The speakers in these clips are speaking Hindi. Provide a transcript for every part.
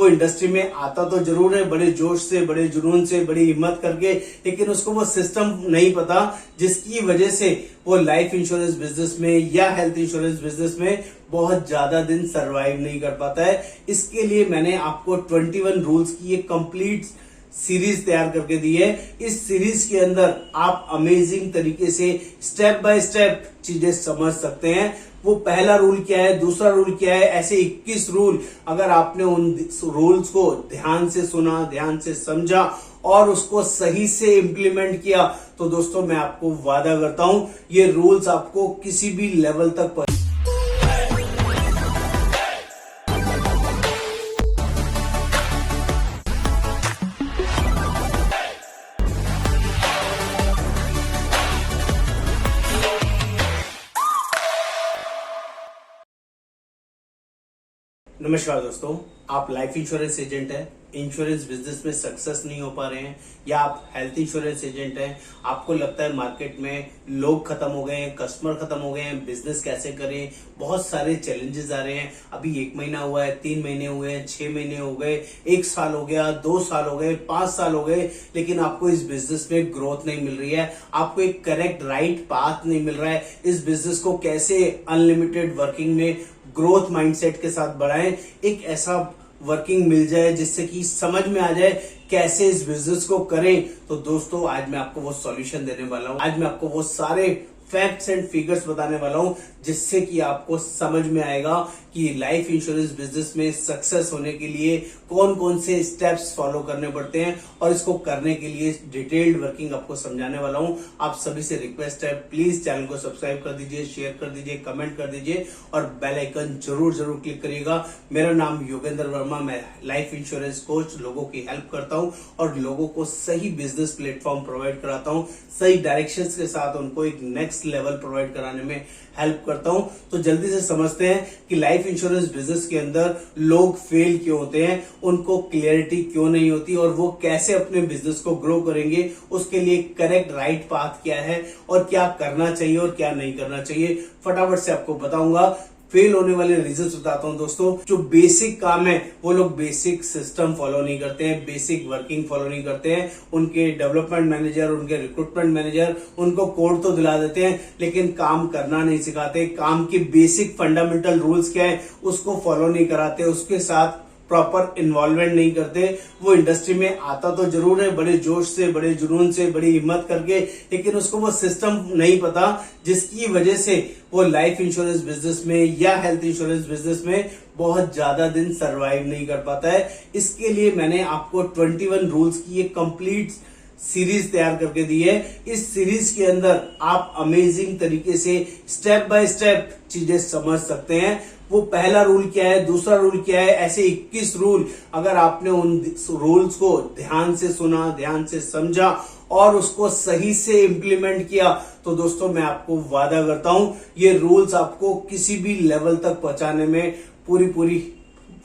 वो इंडस्ट्री में आता तो जरूर है बड़े जोश से, बड़े जुनून से, बड़ी हिम्मत करके, लेकिन उसको वो सिस्टम नहीं पता जिसकी वजह से वो लाइफ इंश्योरेंस बिजनेस में या हेल्थ इंश्योरेंस बिजनेस में बहुत ज्यादा दिन सरवाइव नहीं कर पाता है। इसके लिए मैंने आपको 21 रूल्स की एक कंप्लीट सीरीज तैयार करके दी है। इस सीरीज के अंदर आप अमेजिंग तरीके से स्टेप बाय स्टेप चीजें समझ सकते हैं। वो पहला रूल क्या है, दूसरा रूल क्या है, ऐसे 21 रूल अगर आपने उन रूल्स को ध्यान से सुना, ध्यान से समझा और उसको सही से इंप्लीमेंट किया तो दोस्तों मैं आपको वादा करता हूं ये रूल्स आपको किसी भी लेवल तक नमस्कार दोस्तों, आप लाइफ इंश्योरेंस एजेंट हैं, इंश्योरेंस बिजनेस में सक्सेस नहीं हो पा रहे हैं, या आप हेल्थ इंश्योरेंस एजेंट हैं, आपको लगता है मार्केट में लोग खत्म हो गए हैं, कस्टमर खत्म हो गए हैं, बिजनेस कैसे करें, बहुत सारे चैलेंजेस आ रहे हैं। अभी 1 महीना हुआ है, 3 महीने हुए हैं, 6 महीने हो गए, 1 साल हो गया, 2 साल हो गए, 5 साल हो गए, लेकिन आपको इस बिजनेस में ग्रोथ नहीं मिल रही है, आपको एक करेक्ट राइट पाथ नहीं मिल रहा है। इस बिजनेस को कैसे अनलिमिटेड वर्किंग में ग्रोथ माइंडसेट के साथ बढ़ाएं, एक ऐसा वर्किंग मिल जाए जिससे कि समझ में आ जाए कैसे इस बिजनेस को करें। तो दोस्तों आज मैं आपको वो सॉल्यूशन देने वाला हूं, आज मैं आपको वो सारे फैक्ट्स एंड फिगर्स बताने वाला हूं जिससे कि आपको समझ में आएगा कि लाइफ इंश्योरेंस बिजनेस में सक्सेस होने के लिए कौन कौन से स्टेप्स फॉलो करने पड़ते हैं, और इसको करने के लिए डिटेल्ड वर्किंग आपको समझाने वाला हूं। आप सभी से रिक्वेस्ट है, प्लीज चैनल को सब्सक्राइब कर दीजिए, शेयर कर दीजिए, कमेंट कर दीजिए और बेल आइकन जरूर जरूर क्लिक करिएगा। मेरा नाम योगेंद्र वर्मा, मैं लाइफ इंश्योरेंस कोच, लोगों की हेल्प करता हूं और लोगों को सही बिजनेस प्लेटफॉर्म प्रोवाइड कराता हूं, सही डायरेक्शंस के साथ उनको एक नेक्स्ट लेवल प्रोवाइड कराने में हेल्प करता हूं। तो जल्दी से समझते हैं कि लाइफ इंश्योरेंस बिजनेस के अंदर लोग फेल क्यों होते हैं, उनको क्लियरिटी क्यों नहीं होती और वो कैसे अपने बिजनेस को ग्रो करेंगे, उसके लिए करेक्ट राइट पाथ क्या है और क्या करना चाहिए और क्या नहीं करना चाहिए, फटाफट से आपको बताऊंगा। फेल होने वाले रीजंस बताता हूं दोस्तों। जो बेसिक काम है वो लोग बेसिक सिस्टम फॉलो नहीं करते हैं, बेसिक वर्किंग फॉलो नहीं करते हैं। उनके डेवलपमेंट मैनेजर, उनके रिक्रूटमेंट मैनेजर उनको कोड तो दिला देते हैं लेकिन काम करना नहीं सिखाते। काम के बेसिक फंडामेंटल रूल्स क्या है उसको फॉलो नहीं कराते, उसके साथ प्रॉपर इन्वॉल्वमेंट नहीं करते। वो इंडस्ट्री में आता तो जरूर है बड़े जोश से, बड़े जुनून से, बड़ी हिम्मत करके, लेकिन उसको वो सिस्टम नहीं पता जिसकी वजह से वो लाइफ इंश्योरेंस बिजनेस में या हेल्थ इंश्योरेंस बिजनेस में बहुत ज्यादा दिन सरवाइव नहीं कर पाता है। इसके लिए मैंने आपको 21 रूल्स की एक कंप्लीट सीरीज तैयार करके दी है। इस सीरीज के अंदर आप अमेजिंग तरीके से स्टेप बाय स्टेप चीजें समझ सकते हैं। वो पहला रूल क्या है, दूसरा रूल क्या है, ऐसे 21 रूल अगर आपने उन रूल्स को ध्यान से सुना, ध्यान से समझा और उसको सही से इंप्लीमेंट किया तो दोस्तों मैं आपको वादा करता हूं ये रूल्स आपको किसी भी लेवल तक पहुंचाने में पूरी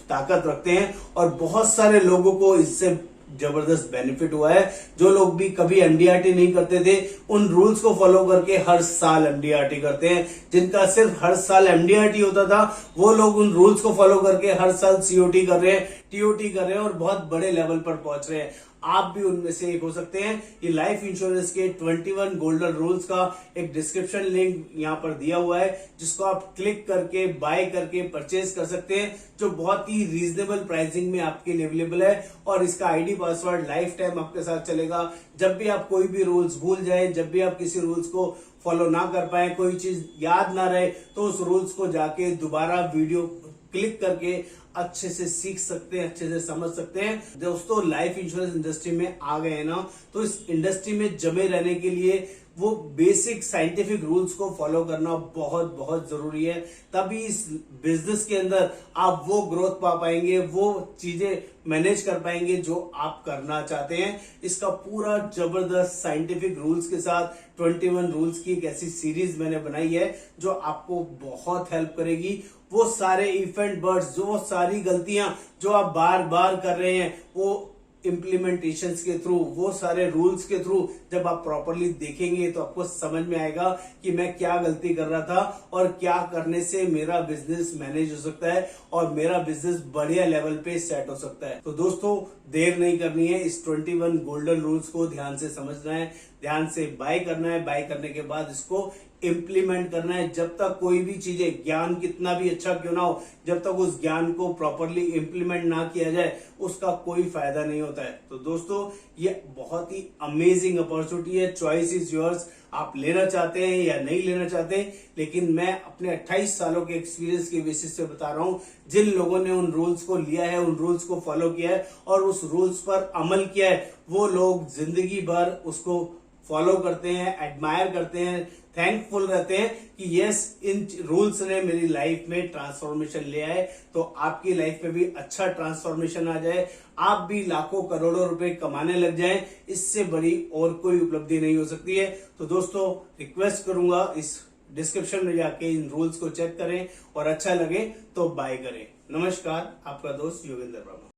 ताकत रखते हैं। और बहुत सारे लोगों को इससे जबरदस्त बेनिफिट हुआ है। जो लोग भी कभी एमडीआरटी नहीं करते थे उन रूल्स को फॉलो करके हर साल एमडीआरटी करते हैं। जिनका सिर्फ हर साल एमडीआरटी होता था वो लोग उन रूल्स को फॉलो करके हर साल सीओटी कर रहे हैं, टीओटी कर रहे हैं और बहुत बड़े लेवल पर पहुंच रहे हैं। आप भी उनमें से एक हो सकते हैं। ये लाइफ इंश्योरेंस के 21 गोल्डन रूल्स का एक डिस्क्रिप्शन लिंक यहाँ पर दिया हुआ है जिसको आप क्लिक करके बाय करके परचेज कर सकते हैं, जो बहुत ही रीजनेबल प्राइसिंग में आपके लिए अवेलेबल है। और इसका आईडी पासवर्ड लाइफ टाइम आपके साथ चलेगा। जब भी आप कोई भी रूल्स भूल जाए, जब भी आप किसी रूल्स को फॉलो ना कर पाए, कोई चीज याद ना रहे, तो उस रूल्स को जाके दोबारा वीडियो क्लिक करके अच्छे से सीख सकते हैं, अच्छे से समझ सकते हैं। दोस्तों लाइफ इंश्योरेंस इंडस्ट्री में आ गए हैं ना, तो इस इंडस्ट्री में जमे रहने के लिए वो बेसिक साइंटिफिक रूल्स को फॉलो करना बहुत बहुत जरूरी है। तभी इस बिजनेस के अंदर आप वो ग्रोथ पा पाएंगे, वो चीजें मैनेज कर पाएंगे जो आप करना चाहते हैं। इसका पूरा जबरदस्त साइंटिफिक रूल्स के साथ 21 रूल्स की एक ऐसी सीरीज मैंने बनाई है जो आपको बहुत हेल्प करेगी। वो सारे इफ एंड बट्स, जो सारी गलतियां जो आप बार बार कर रहे हैं, वो इम्प्लीमेंटेशन के थ्रू, वो सारे रूल्स के थ्रू जब आप प्रॉपरली देखेंगे तो आपको समझ में आएगा कि मैं क्या गलती कर रहा था और क्या करने से मेरा बिजनेस मैनेज हो सकता है और मेरा बिजनेस बढ़िया लेवल पे सेट हो सकता है। तो दोस्तों देर नहीं करनी है, इस 21 गोल्डन रूल्स को ध्यान से समझना है, ध्यान से बाय करना है, बाय करने के बाद इसको इम्प्लीमेंट करना है। जब तक कोई भी चीजें, ज्ञान कितना भी अच्छा क्यों ना हो, जब तक उस ज्ञान को प्रॉपरली इम्प्लीमेंट ना किया जाए उसका कोई फायदा नहीं होता है। तो दोस्तों ये बहुत ही अमेजिंग अपॉर्चुनिटी है, चॉइस इज योर्स। आप लेना चाहते हैं या नहीं लेना चाहते, लेकिन मैं अपने 28 सालों के एक्सपीरियंस के बेसिस पे बता रहा हूं, जिन लोगों ने उन रूल्स को लिया है, उन रूल्स को फॉलो किया है और उस रूल्स पर अमल किया है, वो लोग जिंदगी भर उसको फॉलो करते हैं, एडमायर करते हैं, थैंकफुल रहते हैं कि यस इन रूल्स ने मेरी लाइफ में ट्रांसफॉर्मेशन ले आए। तो आपकी लाइफ में भी अच्छा ट्रांसफॉर्मेशन आ जाए, आप भी लाखों करोड़ों रुपए कमाने लग जाएं, इससे बड़ी और कोई उपलब्धि नहीं हो सकती है। तो दोस्तों रिक्वेस्ट करूंगा इस डिस्क्रिप्शन में जाके इन रूल्स को चेक करें और अच्छा लगे तो बाय करें। नमस्कार, आपका दोस्त योगेंद्र वर्मा।